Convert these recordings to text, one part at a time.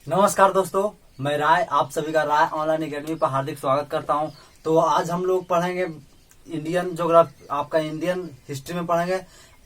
नमस्कार दोस्तों, मैं राय आप सभी का राय ऑनलाइन एकेडमी पर हार्दिक स्वागत करता हूं। तो आज हम लोग पढ़ेंगे इंडियन ज्योग्राफी, आपका इंडियन हिस्ट्री में पढ़ेंगे।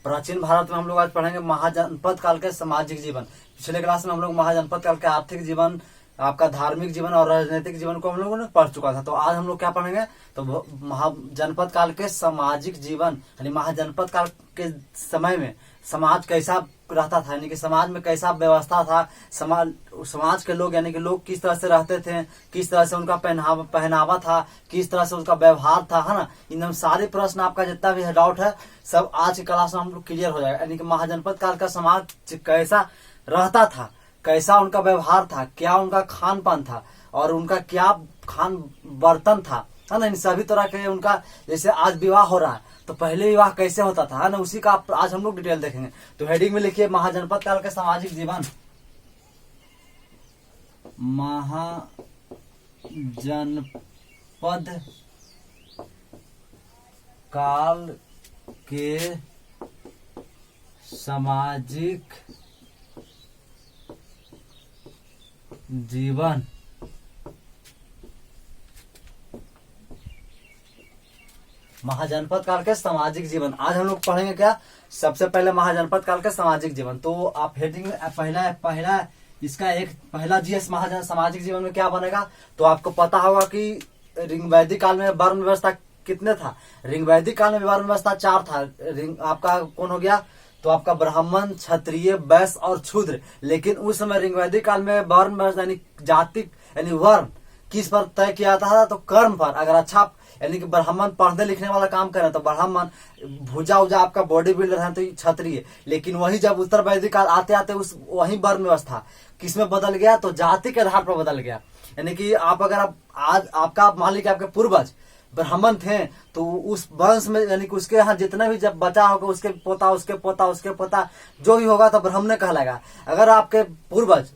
प्राचीन भारत में हम लोग आज पढ़ेंगे महाजनपद काल के सामाजिक जीवन। पिछले क्लास में हम लोग महाजनपद काल के आर्थिक जीवन, आपका धार्मिक जीवन और राजनीतिक जीवन को हम लोगों ने पढ़ चुका था। तो आज हम लोग क्या पढ़ेंगे, तो महाजनपद काल के सामाजिक जीवन, यानी महाजनपद काल के समय में समाज कैसा रहता था, यानी कि समाज में कैसा व्यवस्था था, समाज के लोग यानी कि लोग किस तरह से रहते थे, किस तरह से उनका पहनावा था, किस तरह से उनका व्यवहार था, है ना। इन सारे प्रश्न आपका जितना भी डाउट है सब आज की क्लास में हम लोग क्लियर हो जाएगा। यानी कि महाजनपद काल का समाज कैसा रहता था, कैसा उनका व्यवहार था, क्या उनका खान पान था और उनका क्या खान बर्तन था, है ना। इन सभी तरह के उनका, जैसे आज विवाह हो रहा है तो पहले विवाह कैसे होता था, है ना, उसी का आज हम लोग डिटेल देखेंगे। तो हेडिंग में लिखिए महाजनपद काल के सामाजिक जीवन। महाजनपद काल के सामाजिक जीवन। महाजनपद काल के सामाजिक जीवन आज हम लोग पढ़ेंगे क्या, सबसे पहले महाजनपद काल के सामाजिक जीवन। तो आप हेडिंग में पहला इसका एक पहला जीएस सामाजिक जीवन में क्या बनेगा, तो आपको पता होगा कि ऋग्वैदिक काल में वर्ण व्यवस्था कितने था। ऋग्वैदिक काल में वर्ण व्यवस्था 4 था। आपका कौन हो गया, तो आपका ब्राह्मण, क्षत्रिय, वैश्य और शूद्र। लेकिन उस समय ऋग्वैदिक काल में वर्ण व्यवस्था यानी जाति यानी वर्ण किस पर तय किया जाता था, तो कर्म पर। अगर अच्छा यानी कि ब्राह्मण पढ़ने लिखने वाला काम करे तो ब्राह्मण, भुजा उजा आपका बॉडी बिल्डर है तो क्षत्रिय। लेकिन वही जब उत्तर वैदिक काल आते आते उस वही वर्ण व्यवस्था किसमें बदल गया, तो जाति के आधार पर बदल गया। यानी कि आप अगर आज आपका मान लीजिए आपके पूर्वज ब्राह्मण थे तो उस वंश में यानी कि उसके यहाँ जितना भी जब बचा होगा उसके पोता उसके पोता उसके पोता जो भी होगा तो ब्राह्मण कहलाएगा। अगर आपके पूर्वज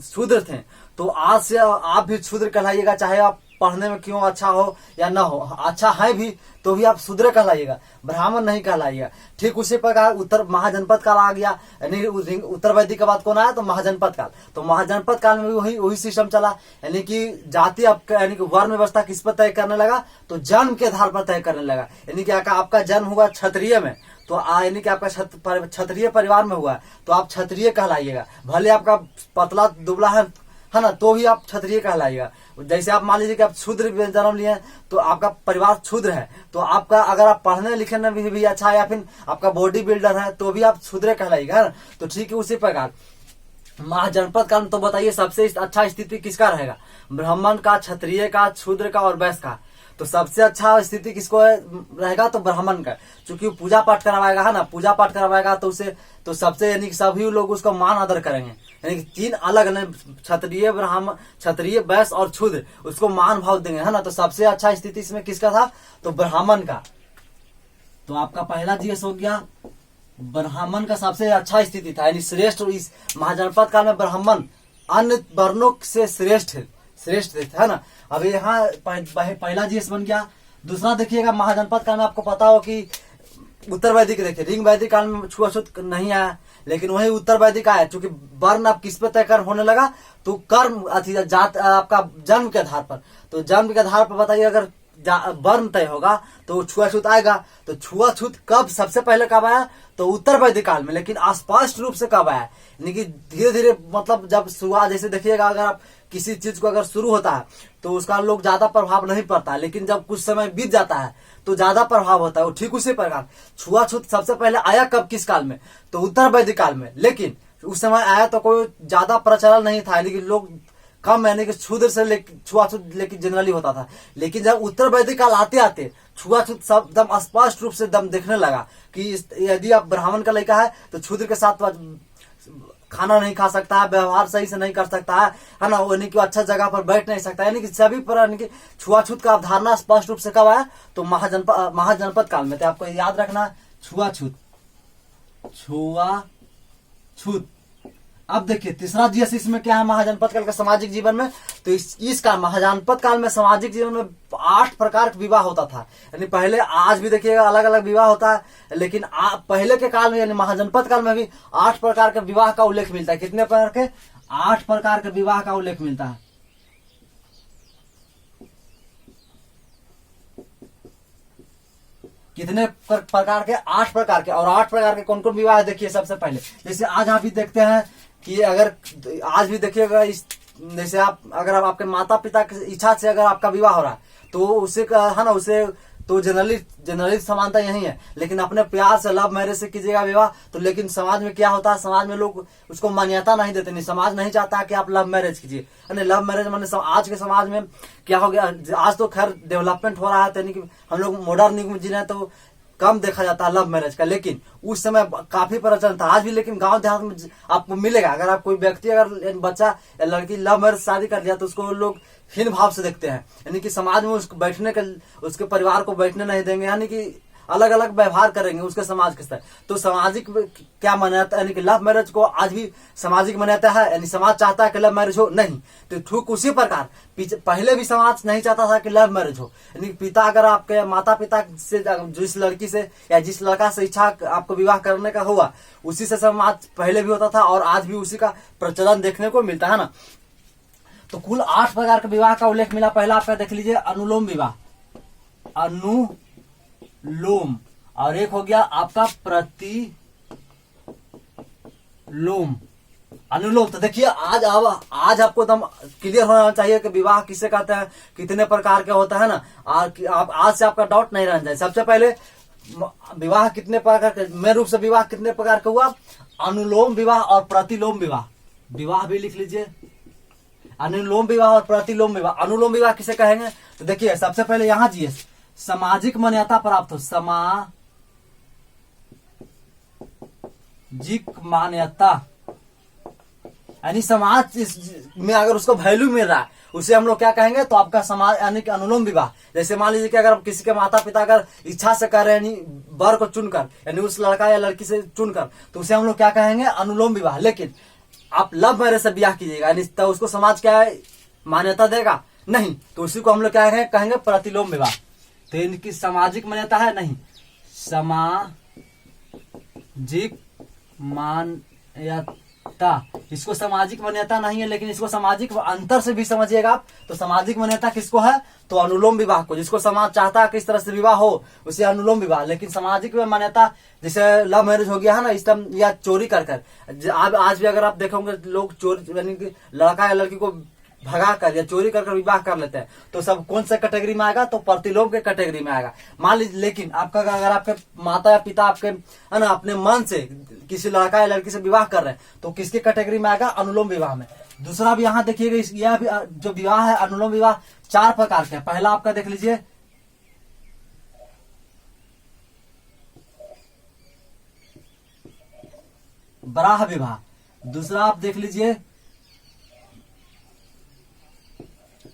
शूद्र थे तो आज से आप भी शूद्र कहलाइएगा, चाहे आप पढ़ने में क्यों अच्छा हो या ना हो, अच्छा है भी तो भी आप शूद्र कहलाइएगा, ब्राह्मण नहीं कहलाइएगा। ठीक उसी प्रकार उत्तर महाजनपद काल आ गया, यानी उत्तर वैदिक के बाद कौन आया, तो महाजनपद काल। तो महाजनपद काल में भी वही सिस्टम चला, यानी कि जाति यानी कि वर्ण व्यवस्था किस पर तय करने लगा, तो जन्म के आधार पर तय करने लगा। यानी कि आपका जन्म हुआ क्षत्रिय में तो यानी कि आपका क्षत्रिय परिवार में हुआ तो आप क्षत्रिय कहलाइएगा। भले आपका पतला दुबला है ना, तो भी आप क्षत्रिय कहलाइएगा। जैसे आप मान लीजिए कि आप शूद्र जन्म लिए तो आपका परिवार शूद्र है तो आपका अगर आप पढ़ने लिखने में भी अच्छा है या फिर आपका बॉडी बिल्डर है तो भी आप शूद्र कहलाइएगा, है ना। तो ठीक है, उसी प्रकार महाजनपद काल में तो बताइए सबसे अच्छा स्थिति किसका रहेगा, ब्राह्मण का, क्षत्रिय का, शूद्र का और वैश्य का। तो सबसे अच्छा स्थिति किसको रहेगा, तो ब्राह्मण का, क्योंकि पूजा पाठ करवाएगा, है ना। पूजा पाठ करवाएगा तो उसे तो सबसे यानी कि सभी लोग उसको मान आदर करेंगे। यानी कि 3 अलग क्षत्रिय, ब्राह्मण, क्षत्रिय, वैश्य और शूद्र उसको मान भाव देंगे, है ना। तो सबसे अच्छा स्थिति इसमें किसका था, तो ब्राह्मण का। तो आपका पहला जीएस हो गया, ब्राह्मण का सबसे अच्छा स्थिति था, यानी श्रेष्ठ। इस महाजनपद काल में ब्राह्मण अन्य वर्णों से श्रेष्ठ है ना। अब यहाँ पहला जीएस बन गया। दूसरा देखिएगा, महाजनपद काल में आपको पता हो कि उत्तर वैदिक, देखिए ऋग वैदिक काल में छुआछूत नहीं आया, लेकिन वही उत्तर वैदिक आया। चूंकि वर्ण अब किस पे तय कर होने लगा, तो कर्म जात आपका जन्म के आधार पर। तो जन्म के आधार पर बताइए, अगर वर्ण तय होगा तो छुआछूत आएगा। तो छुआछूत कब सबसे पहले कब आया, तो उत्तर वैदिक काल में। लेकिन स्पष्ट रूप से कब आया, यानी कि धीरे धीरे, मतलब जब शुरुआत, जैसे देखिएगा अगर आप किसी चीज को अगर शुरू होता है तो उसका लोग ज्यादा प्रभाव नहीं पड़ता, लेकिन जब कुछ समय बीत जाता है तो ज्यादा प्रभाव होता है। ठीक उसी प्रकार छुआछूत सबसे पहले आया कब, किस काल में, तो उत्तर वैदिक काल में। लेकिन उस समय आया तो कोई ज्यादा प्रचलन नहीं था, लेकिन लोग कम, यानी कि शूद्र से छुआछूत लेकिन जनरली होता था। लेकिन जब उत्तर वैदिक काल आते आते छुआछूत सब दम स्पष्ट रूप से दम देखने लगा कि यदि आप ब्राह्मण का लड़का है तो शूद्र के साथ खाना नहीं खा सकता है, व्यवहार सही से नहीं कर सकता है ना, यानी कि अच्छा जगह पर बैठ नहीं सकता, यानी कि सभी पर यानी कि छुआछूत का अवधारणा स्पष्ट रूप से कब आया, तो महाजनपद काल में। तो आपको याद रखना छुआछूत। अब देखिए तीसरा जीएस इसमें क्या है महाजनपद काल का सामाजिक जीवन में, तो इसका महाजनपद काल में सामाजिक जीवन में 8 प्रकार का विवाह होता था। यानी पहले, आज भी देखिएगा अलग अलग विवाह होता है, लेकिन पहले के काल में यानी महाजनपद काल में भी 8 प्रकार के विवाह का उल्लेख मिलता है। कितने प्रकार के, 8 प्रकार के विवाह का उल्लेख मिलता है। कितने प्रकार के? 8 प्रकार के। और 8 प्रकार के कौन कौन विवाह है देखिए। सबसे पहले जैसे आज आप भी देखते हैं कि अगर आज भी देखिएगा, इस जैसे अगर आपके माता पिता की इच्छा से अगर आपका विवाह हो रहा है तो उसे है ना, उसे तो जनरली समानता यही है। लेकिन अपने प्यार से लव मैरिज से कीजिएगा विवाह तो, लेकिन समाज में क्या होता है, समाज में लोग उसको मान्यता नहीं देते। नहीं, समाज नहीं चाहता कि आप लव मैरिज कीजिए। लव मैरिज माने आज के समाज में क्या हो गया, आज तो खैर डेवलपमेंट हो रहा है, यानी कि हम लोग मॉडर्न युग में जी रहे हैं तो कम देखा जाता है लव मैरिज का, लेकिन उस समय काफी प्रचलन था। आज भी लेकिन गांव देहात में आपको मिलेगा। अगर आप कोई व्यक्ति, अगर बच्चा या लड़की लव मैरिज शादी कर लिया तो उसको लोग हीन भाव से देखते हैं, यानी कि समाज में उसको बैठने का, उसके परिवार को बैठने नहीं देंगे, यानी कि अलग अलग व्यवहार करेंगे उसके समाज के साथ। तो सामाजिक क्या मान्यता, यानी कि लव मैरिज को आज भी सामाजिक मान्यता है, यानी समाज चाहता है कि लव मैरिज हो नहीं। तो ठीक उसी प्रकार पहले भी समाज नहीं चाहता था कि लव मैरिज हो, यानी पिता अगर आपके माता पिता से जिस लड़की से या जिस लड़का से इच्छा आपको विवाह करने का हुआ, उसी से समाज पहले भी होता था और आज भी उसी का प्रचलन देखने को मिलता है ना। तो कुल 8 प्रकार के विवाह का उल्लेख मिला। पहला आपका देख लीजिए अनुलोम विवाह, अनुलोम, और एक हो गया आपका प्रतिलोम, अनुलोम। तो देखिए आज आपको एकदम क्लियर होना चाहिए कि विवाह किसे कहते हैं, कितने प्रकार के होता है ना। आप आज से आपका डाउट नहीं रहना चाहिए। सबसे पहले विवाह कितने प्रकार के, मेन रूप से विवाह कितने प्रकार का हुआ, अनुलोम विवाह और प्रतिलोम विवाह। विवाह भी लिख लीजिए, अनुलोम विवाह और प्रतिलोम विवाह। अनुलोम विवाह किसे कहेंगे तो देखिए सबसे पहले यहां जी सामाजिक मान्यता प्राप्त हो, सामाजिक मान्यता, यानी समाज में अगर उसको वैल्यू मिल रहा है उसे हम लोग क्या कहेंगे, तो आपका समाज, यानी कि अनुलोम विवाह। जैसे मान लीजिए कि अगर किसी के माता पिता अगर इच्छा से कर रहे हैं, यानी वर को चुनकर, यानी उस लड़का या लड़की से चुनकर, तो उसे हम लोग क्या कहेंगे, अनुलोम विवाह। लेकिन आप लव मैरिज से ब्याह कीजिएगा, यानी तो उसको समाज क्या है, मान्यता देगा नहीं, तो उसी को हम लोग क्या कहेंगे, प्रतिलोम विवाह। तो इनकी सामाजिक मान्यता है नहीं, सामाजिक मान्यता, इसको सामाजिक मान्यता नहीं है, लेकिन इसको सामाजिक अंतर से भी समझिएगा आप। तो सामाजिक मान्यता किसको है, तो अनुलोम विवाह को, जिसको समाज चाहता है किस तरह से विवाह हो उसे अनुलोम विवाह। लेकिन सामाजिक मान्यता जैसे लव मैरिज हो गया है ना, इस तरह या चोरी कर आज भी अगर आप देखोगे लोग चोरी, यानी कि लड़का या लड़की को भगा कर या चोरी कर विवाह कर लेते हैं, तो सब कौन सा कैटेगरी में आएगा, तो प्रतिलोम के कैटेगरी में आएगा। मान लीजिए, लेकिन आपका अगर आपके माता या पिता आपके है ना अपने मन से किसी लड़का या लड़की से विवाह कर रहे हैं तो किसके कैटेगरी में आएगा, अनुलोम विवाह में। दूसरा भी यहाँ देखिएगा, यह भी जो विवाह है अनुलोम विवाह 4 प्रकार के। पहला आपका देख लीजिए ब्राह विवाह, दूसरा आप देख लीजिए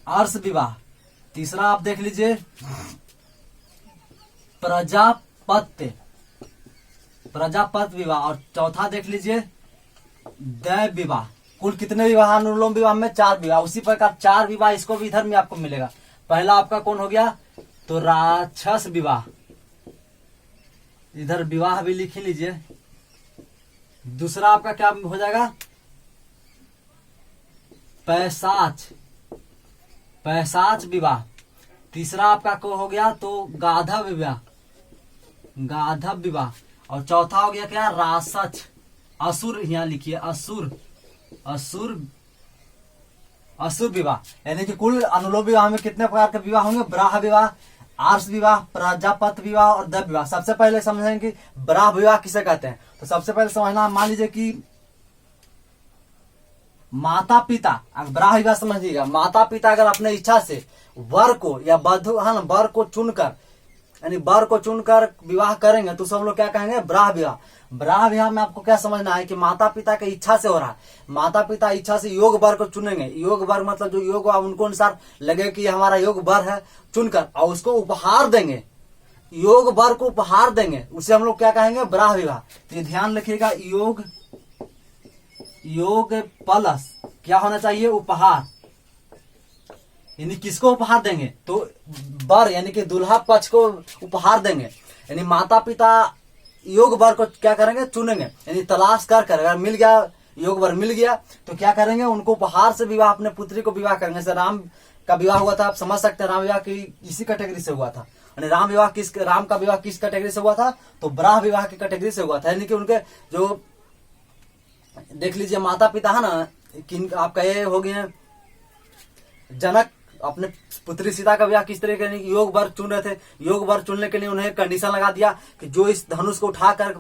अर्श विवाह, तीसरा आप देख लीजिए प्रजापत्य विवाह, और चौथा देख लीजिए दैव विवाह। कुल कितने विवाह अनुलोम विवाह में, 4 विवाह। उसी प्रकार 4 विवाह इसको भी इधर में आपको मिलेगा। पहला आपका कौन हो गया, तो राक्षस विवाह, इधर विवाह भी लिख लीजिए। दूसरा आपका क्या हो जाएगा, पैशाच विवाह। तीसरा आपका को हो गया तो गाधव विवाह, और चौथा हो गया क्या, रासच, असुर, यहाँ लिखिए असुर विवाह। यानी कि कुल अनुलोम विवाह में कितने प्रकार के विवाह होंगे, ब्राह विवाह, आर्ष विवाह, प्रजापत विवाह और दैव विवाह। सबसे पहले समझेंगे कि ब्राह विवाह किसे कहते हैं। तो सबसे पहले समझना, मान लीजिए कि माता पिता, ब्राह विवाह समझिएगा, माता पिता अगर अपने इच्छा से वर को या बधू है ना वर को चुनकर, यानी वर को चुनकर विवाह करेंगे तो सब लोग क्या कहेंगे, ब्राह विवाह। ब्राह विवाह में आपको क्या समझना है कि माता पिता की इच्छा से हो रहा है, माता पिता इच्छा से योग वर को चुनेंगे। योग वर मतलब जो योग उनको अनुसार लगे कि हमारा योग वर है, चुनकर और उसको उपहार देंगे, योग वर को उपहार देंगे, उसे हम लोग क्या कहेंगे, ब्राह विवाह। तो ये ध्यान रखिएगा, योग प्लस क्या होना चाहिए, उपहार। यानी किसको उपहार देंगे, तो वर यानी कि दुल्हा पक्ष को उपहार देंगे। यानी माता पिता योग वर को क्या करेंगे, चुनेंगे, यानी तलाश कर अगर मिल गया योग वर मिल गया तो क्या करेंगे, उनको उपहार से विवाह, अपने पुत्री को विवाह करेंगे। जैसे राम का विवाह हुआ था, आप समझ सकते हैं राम विवाह की इसी कैटेगरी से हुआ था। यानी राम का विवाह किस कैटेगरी से हुआ था, तो ब्राह विवाह की कैटेगरी से हुआ था। यानी कि उनके जो देख लीजिए माता पिता है ना, आपका ये हो गए जनक, अपने पुत्री सीता का विवाह किस तरह के योग वर चुन रहे थे। योग वर चुनने के लिए उन्हें कंडीशन लगा दिया कि जो इस धनुष को उठाकर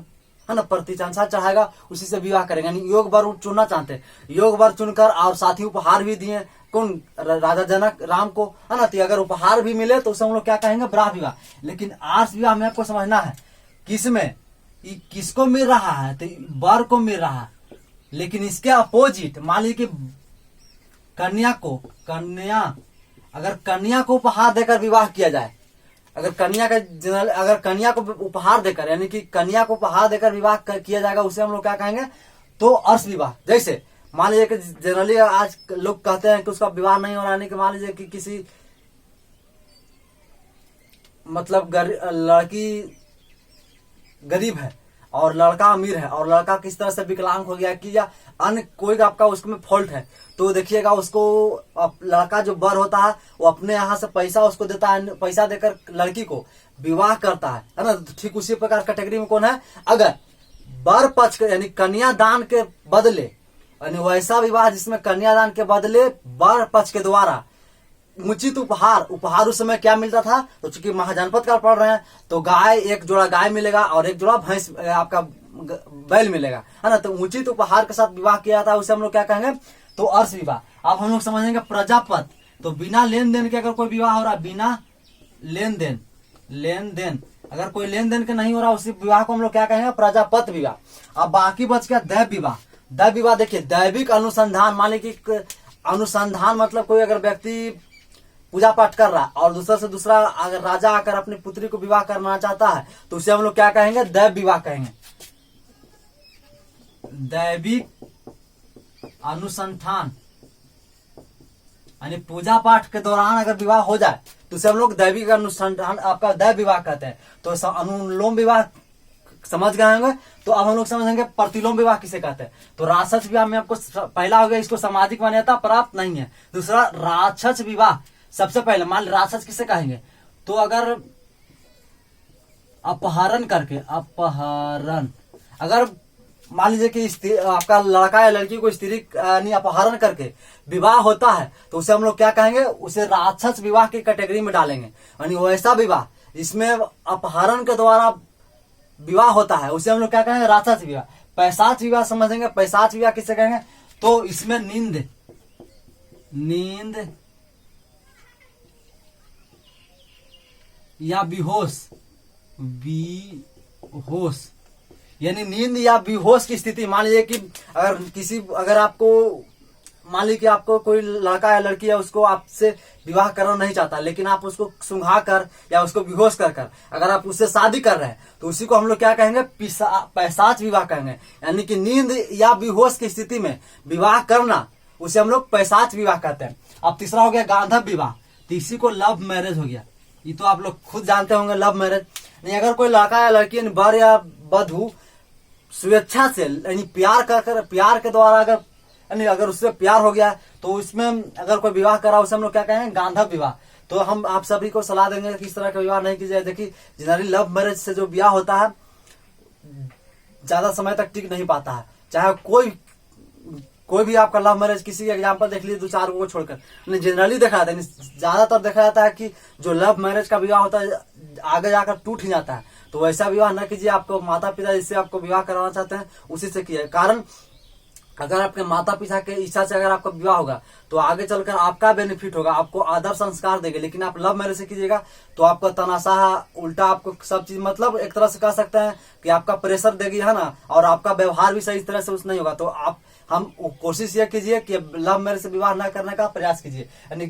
है ना प्रतिचांसा चढ़ाएगा उसी से विवाह करेंगे। यानी योग वर चुनना चाहते, योग वर चुनकर और साथ ही उपहार भी दिए कौन, राजा जनक राम को, है ना। तो अगर उपहार भी मिले तो उसे हम लोग क्या कहेंगे, ब्राह विवाह। लेकिन आर्ष विवाह में आपको समझना है किसमें, किसको मिल रहा है, तो वर को मिल रहा है। लेकिन इसके अपोजिट मान लीजिए कि अगर कन्या को उपहार देकर विवाह किया जाए, अगर कन्या को उपहार देकर, यानी कि कन्या को उपहार देकर विवाह किया जाएगा, उसे हम लोग क्या कहेंगे, तो अर्श विवाह। जैसे मान लीजिए कि जनरली आज लोग कहते हैं कि उसका विवाह नहीं हो रहा, यानी कि मान लीजिए कि किसी मतलब लड़की गरीब है और लड़का अमीर है, और लड़का किस तरह से विकलांग हो गया कि या अन्य कोई आपका उसमें फॉल्ट है, तो देखिएगा उसको लड़का जो वर होता है वो अपने यहाँ से पैसा उसको देता है, पैसा देकर लड़की को विवाह करता है ना। ठीक उसी प्रकार कैटेगरी में कौन है, अगर वर पक्ष यानी कन्यादान के बदले, यानी वैसा विवाह जिसमें कन्यादान के बदले वर पक्ष के द्वारा उचित उपहार उस समय क्या मिलता था, तो चूंकि महाजनपद काल पढ़ रहे हैं तो गाय, एक जोड़ा गाय मिलेगा और एक जोड़ा भैंस आपका बैल मिलेगा, है ना। तो उचित उपहार के साथ विवाह किया था, उसे हम लोग क्या कहेंगे, तो अर्श विवाह। अब हम लोग समझेंगे प्रजापत, तो बिना लेन देन के अगर कोई विवाह हो रहा, बिना लेन देन अगर कोई लेन देन के नहीं हो रहा, उसी विवाह को हम लोग क्या कहेंगे, प्रजापत विवाह। अब बाकी बच गया दैव विवाह। दैव विवाह देखिए, दैविक अनुसंधान, मान लीजिए कि अनुसंधान मतलब कोई अगर व्यक्ति पूजा पाठ कर रहा है और दूसरा से दूसरा अगर राजा आकर अपनी पुत्री को विवाह करना चाहता है, तो उसे हम लोग क्या कहेंगे, दैव विवाह कहेंगे। दैविक अनुसंधान यानी पूजा पाठ के दौरान अगर विवाह हो जाए तो उसे हम लोग दैविक अनुसंधान आपका दैव विवाह कहते हैं। तो अनुलोम विवाह समझ गए होंगे। तो अब हम लोग समझेंगे प्रतिलोम विवाह किसे कहते हैं। तो राक्षस विवाह में आपको पहला हो गया, इसको सामाजिक मान्यता प्राप्त नहीं है। दूसरा राक्षस विवाह, सबसे पहले मान राक्षस किसे कहेंगे, तो अगर अपहरण करके, अगर मान लीजिए कि आपका लड़का या लड़की को स्त्री यानी अपहरण करके विवाह होता है, तो उसे हम लोग क्या कहेंगे, उसे राक्षस विवाह की कैटेगरी में डालेंगे। यानी वैसा विवाह जिसमें अपहरण के द्वारा विवाह होता है, उसे हम लोग क्या कहेंगे, राक्षस विवाह। पैशाच विवाह समझेंगे। पैशाच विवाह किसे कहेंगे, तो इसमें नींद या बेहोश यानी नींद या बेहोश की स्थिति। मान लीजिए कि अगर आपको मान लीजिए कि आपको कोई लड़का या लड़की है, उसको आपसे विवाह करना नहीं चाहता, लेकिन आप उसको सुंघा कर या उसको बेहोश कर अगर आप उससे शादी कर रहे हैं, तो उसी को हम लोग क्या कहेंगे, पैशाच विवाह कहेंगे। यानी कि नींद या बेहोश की स्थिति में विवाह करना, उसे हम लोग पैशाच विवाह कहते हैं। अब तीसरा हो गया गांधर्व विवाह। तीसरी को लव मैरिज हो गया। ये तो आप लोग खुद जानते होंगे लव मैरिज। नहीं, अगर कोई लड़का या लड़की वर या वधू स्वेच्छा से यानी प्यार के द्वारा अगर उससे प्यार हो गया, तो इसमें अगर कोई विवाह करा, उसे हम लोग क्या कहेंगे, गांधर्व विवाह। तो हम आप सभी को सलाह देंगे कि इस तरह का विवाह नहीं कीजिए। देखिए जनरली लव मैरिज से जो विवाह होता है ज्यादा समय तक टिक नहीं पाता है। चाहे कोई भी आपका लव मैरिज, किसी एग्जाम्पल देख लीजिए 2-4 को छोड़कर, जनरली देखा जाता है, ज्यादातर देखा जाता है कि जो लव मैरिज का विवाह होता है आगे जाकर टूट ही जाता है। तो वैसा विवाह न कीजिए। आपको माता पिता जिससे आपको विवाह कराना चाहते हैं उसी से कीजिए। कारण अगर आपके माता पिता के इच्छा से अगर आपका विवाह होगा तो आगे चलकर आपका बेनिफिट होगा, आपको आदर संस्कार देंगे। लेकिन आप लव मैरिज से कीजिएगा तो आपका तनाशाह उल्टा, आपको सब चीज मतलब एक तरह से कह सकते हैं कि आपका प्रेशर देगी, है ना, और आपका व्यवहार भी सही तरह से उस नहीं होगा। तो हम कोशिश ये कीजिए कि लव मैरिज से विवाह न करने का प्रयास कीजिए। यानी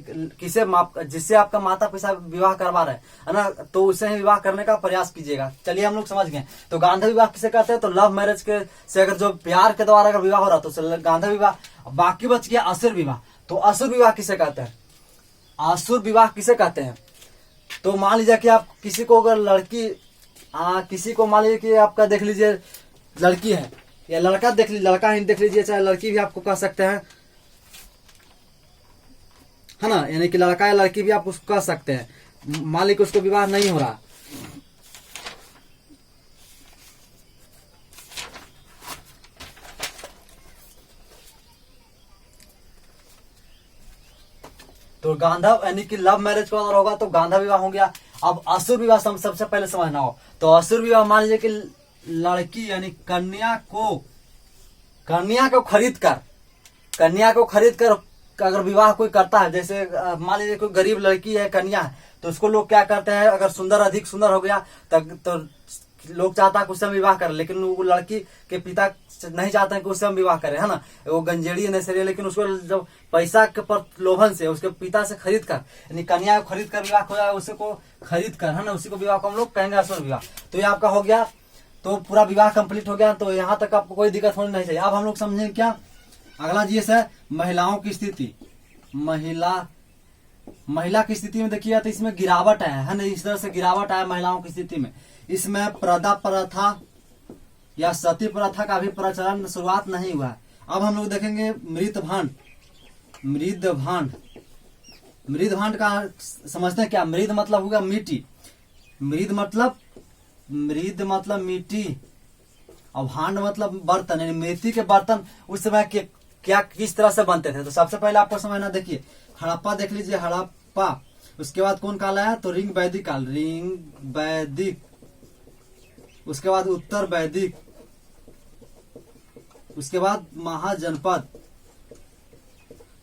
जिससे आपका माता पिता विवाह करवा रहे है ना, तो उससे ही विवाह करने का प्रयास कीजिएगा। चलिए हम लोग समझ गए। तो गांधर्व विवाह किसे कहते हैं, तो लव मैरिज के से अगर जो प्यार के द्वारा अगर विवाह हो रहा तो गांधर्व विवाह। बाकी बच गया असुर विवाह। तो असुर विवाह किसे कहते हैं, असुर विवाह किसे कहते हैं, तो मान लीजिए कि आप किसी को अगर किसी को मान लीजिए कि आपका देख लीजिए लड़की है, या लड़का देख लीजिए, लड़का ही देख लीजिए, चाहे लड़की भी आपको कह सकते हैं, है ना, यानी कि लड़का या लड़की भी आप उसको कह सकते हैं। मान लीजिए कि उसको विवाह नहीं हो रहा, तो गांधव यानी कि लव मैरिज को अगर होगा तो गांधव विवाह हो गया। अब असुर विवाह सबसे पहले समझना हो, तो असुर विवाह मान लीजिए कि लड़की यानी कन्या को खरीद कर अगर विवाह कोई करता है, जैसे मान लीजिए कोई गरीब लड़की है, कन्या है, तो उसको लोग क्या करते हैं, अगर अधिक सुंदर हो गया तो लोग चाहता है कि उससे हम विवाह करें, लेकिन वो लड़की के पिता नहीं चाहते हैं कि उससे हम विवाह करें, है ना, वो गंजेड़ी नहीं सही है, लेकिन उसको जब पैसा के प्रलोभन से उसके पिता से खरीद कर, यानी कन्या को खरीद कर विवाह हो जाए, उसी को खरीद कर, है ना, उसी को विवाह को हम लोग कहेंगे असुर विवाह। तो ये आपका हो गया, तो पूरा विवाह कंप्लीट हो गया। तो यहाँ तक आपको कोई दिक्कत होनी नहीं चाहिए। अब हम लोग समझेंगे क्या, अगला जीएस है महिलाओं की स्थिति। महिला की स्थिति में देखिए तो इसमें गिरावट है ना, इस तरह से गिरावट आया महिलाओं की स्थिति में। इसमें प्रदा प्रथा या सती प्रथा का भी प्रचलन शुरुआत नहीं हुआ। अब हम लोग देखेंगे मृदभांड का समझते हैं क्या। मृद मतलब होगा मिट्टी, मृद मतलब मिट्टी, और भांड मतलब बर्तन, यानी मिट्टी के बर्तन उस समय क्या किस तरह से बनते थे। तो सबसे पहले आपको समझना, देखिए हड़प्पा देख लीजिए, हड़प्पा, उसके बाद कौन काल आया, तो रिंग वैदिक, उसके बाद उत्तर वैदिक, उसके बाद महाजनपद।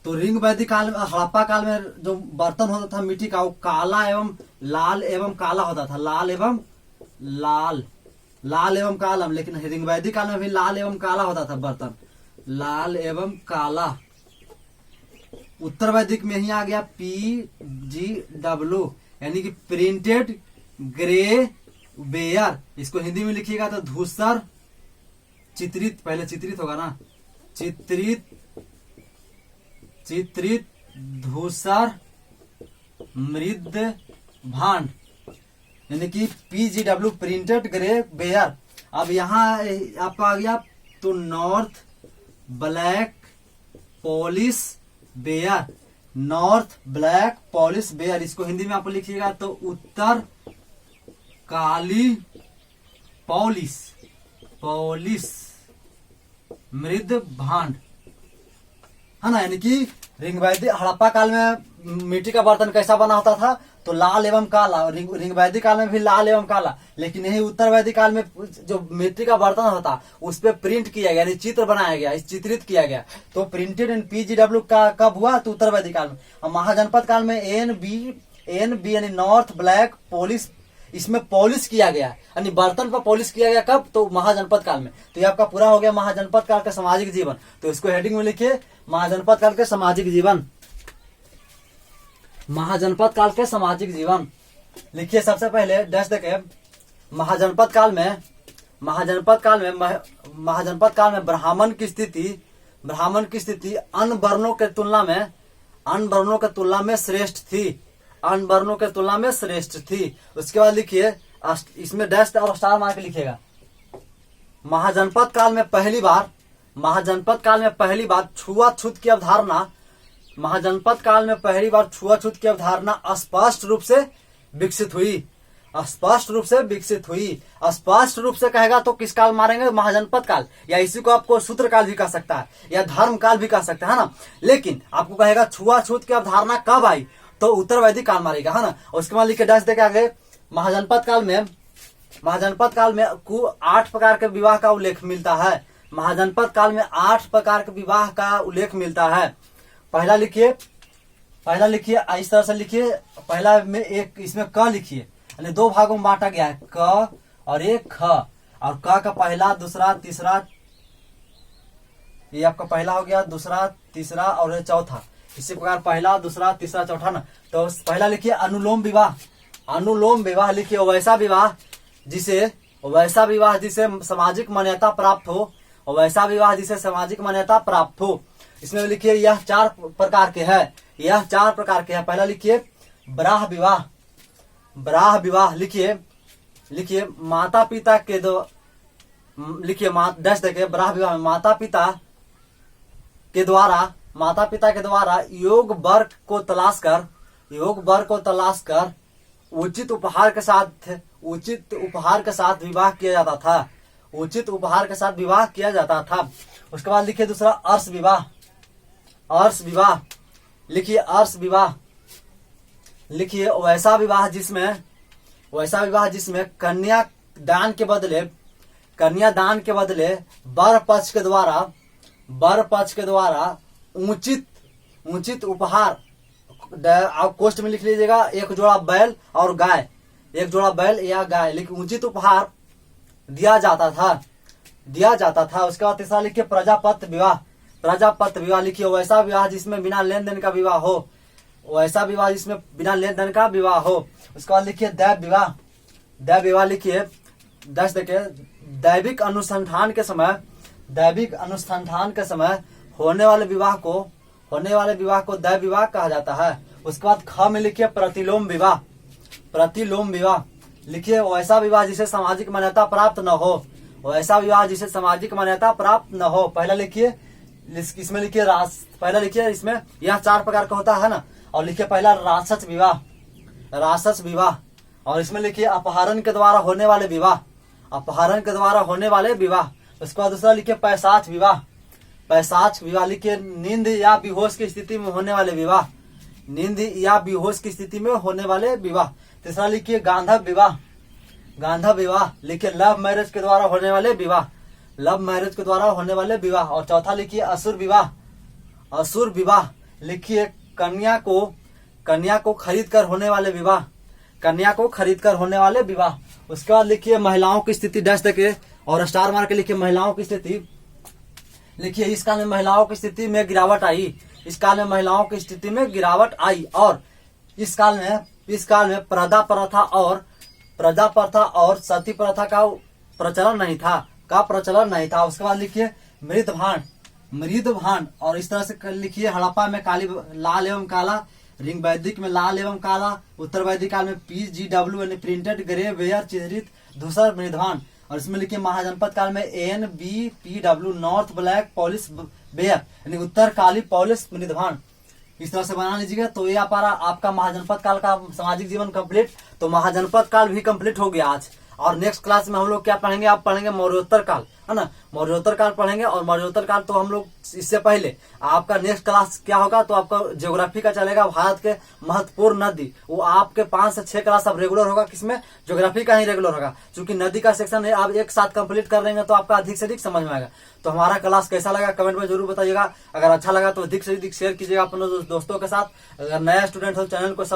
तो रिंग वैदिक काल में, हड़प्पा काल में जो बर्तन होता था मिट्टी का, वो काला एवं लाल एवं काला होता था, लाल एवं काला। लेकिन रिंग वैदिक काल में भी लाल एवं काला होता था बर्तन, लाल एवं काला। उत्तर वैदिक में ही आ गया PGW, यानी कि प्रिंटेड ग्रे वेयर। इसको हिंदी में लिखिएगा तो धूसर चित्रित, पहले चित्रित होगा ना, चित्रित धूसर मृद भांड, यानी कि PGW प्रिंटेड ग्रे वेयर। अब यहाँ आपका आ गया तो North Black Polish Ware, North Black Polish Ware. इसको हिंदी में आप लिखिएगा तो उत्तर काली पॉलिश मृद भांड, है ना। यानी कि रिंग वैदिक हड़प्पा काल में मिट्टी का बर्तन कैसा बना होता था, तो लाल एवं काला। रिंग वैदिक काल में भी लाल एवं काला, लेकिन यही उत्तर वैदिक काल में जो मिट्टी का बर्तन होता उस पर प्रिंट किया गया, यानी चित्र बनाया गया, चित्रित किया गया। तो प्रिंटेड एंड PGW का कब हुआ, तो उत्तर वैदिक काल में। और महाजनपद काल में NB यानी नॉर्थ ब्लैक पॉलिश, इसमें पॉलिश किया गया, यानी बर्तन पर पॉलिश किया गया कब, तो महाजनपद काल में। तो ये आपका पूरा हो गया महाजनपद काल का सामाजिक जीवन। तो इसको हेडिंग में लिखिए, महाजनपद काल के सामाजिक जीवन, महाजनपद काल के सामाजिक जीवन लिखिए। सबसे पहले डैश देखे, महाजनपद काल में ब्राह्मण की स्थिति अन्य वर्णों के तुलना में श्रेष्ठ थी, उसके बाद लिखिए, इसमें डैश और स्टार मार्क लिखिएगा। महाजनपद काल में पहली बार छुआछूत की अवधारणा, स्पष्ट रूप से विकसित हुई। स्पष्ट रूप से कहेगा तो किस काल मारेंगे, महाजनपद काल, या इसी को आपको सूत्र काल भी कह सकता है, या धर्म काल भी कह सकता है ना। लेकिन आपको कहेगा छुआछूत की अवधारणा कब आई, तो उत्तर वैदिक काल मारेगा, है ना। और उसके बाद लिखे डैश देके आगे, महाजनपद काल में 8 प्रकार के विवाह का उल्लेख मिलता है। महाजनपद काल में 8 प्रकार के विवाह का उल्लेख मिलता है। पहला लिखिए इस तरह से लिखिए, पहला में एक इसमें क लिखिए, यानी 2 भागों में बांटा गया है, क और एक ख, और क का पहला दूसरा तीसरा, ये आपका पहला हो गया, दूसरा तीसरा और चौथा। इसी प्रकार पहला दूसरा तीसरा चौथा ना। तो पहला लिखिए अनुलोम विवाह लिखिए, वैसा विवाह जिसे सामाजिक मान्यता प्राप्त हो, इसमें लिखिए यह 4 प्रकार के है। पहला लिखिए ब्राह विवाह लिखिए माता पिता के लिखिए डैश देखिए ब्राह विवाह में माता पिता के द्वारा योग वर को तलाश कर उचित उपहार के साथ विवाह किया जाता था। उसके बाद लिखिए दूसरा अर्श विवाह लिखिए वैसा विवाह जिसमें कन्या दान के बदले वर पक्ष के द्वारा उचित उपहार, आप कोष्ट में लिख लीजिएगा, एक जोड़ा बैल या गाय, लेकिन उचित उपहार दिया जाता था। उसके बाद तीसरा लिखिए प्रजापत्य विवाह लिखिए वैसा विवाह जिसमें बिना लेन देन का विवाह हो। उसके बाद लिखिए दैव विवाह लिखिए देखिए दैविक अनुसंधान के समय होने वाले विवाह को दैव विवाह कहा जाता है। उसके बाद ख में लिखिए प्रतिलोम विवाह लिखिए वैसा विवाह जिसे सामाजिक मान्यता प्राप्त न हो। पहला लिखिए इसमें लिखिए इसमें यह 4 प्रकार का होता है ना, और लिखिए पहला राक्षस विवाह, और इसमें लिखिए अपहरण के द्वारा होने वाले विवाह। उसके बाद दूसरा लिखिए पैशाच विवाह लिखिए नींद या बेहोश की स्थिति में होने वाले विवाह। तीसरा लिखिए गांधर्व विवाह लिखिए लव मैरिज के द्वारा होने वाले विवाह। और चौथा लिखिए असुर विवाह लिखिए कन्या को खरीद कर होने वाले विवाह। उसके बाद लिखिए महिलाओं की स्थिति डैश देके और स्टार मार के लिखिए महिलाओं की स्थिति लिखिए इस काल में महिलाओं की स्थिति में गिरावट आई। और इस काल में प्रजा प्रथा और सती प्रथा का प्रचलन नहीं था। उसके बाद लिखिए मृदभांड, और इस तरह से लिखिए हड़प्पा में लाल एवं काला, रिंग वैदिक में लाल एवं काला, उत्तर वैदिक काल में PGW यानी प्रिंटेड ग्रे वेयर चित्रित धूसर मृदभांड, और इसमें लिखिए महाजनपद काल में NBPW North Black Polish Ware यानी उत्तर काली पॉलिश मृदभांड। इस तरह से बना लीजिएगा। तो ये आपका महाजनपद काल का सामाजिक जीवन कंप्लीट। तो महाजनपद काल भी कंप्लीट हो गया आज। और नेक्स्ट क्लास में हम लोग क्या पढ़ेंगे, आप पढ़ेंगे मौर्योत्तर काल, है ना, मौर्योत्तर काल पढ़ेंगे। और मौर्योत्तर काल तो हम लोग इससे पहले आपका नेक्स्ट क्लास क्या होगा, तो आपका ज्योग्राफी का चलेगा, भारत के महत्वपूर्ण नदी। वो आपके 5 से 6 क्लास अब रेगुलर होगा, किसमें, ज्योग्राफी का ही रेगुलर होगा। क्योंकि नदी का सेक्शन है, आप एक साथ कंप्लीट कर लेंगे तो आपका अधिक से अधिक समझ में आएगा। तो हमारा क्लास कैसा लगा कमेंट में जरूर बताइएगा। अगर अच्छा लगा तो अधिक से अधिक शेयर कीजिएगा अपने दोस्तों के साथ। अगर नया स्टूडेंट हो चैनल को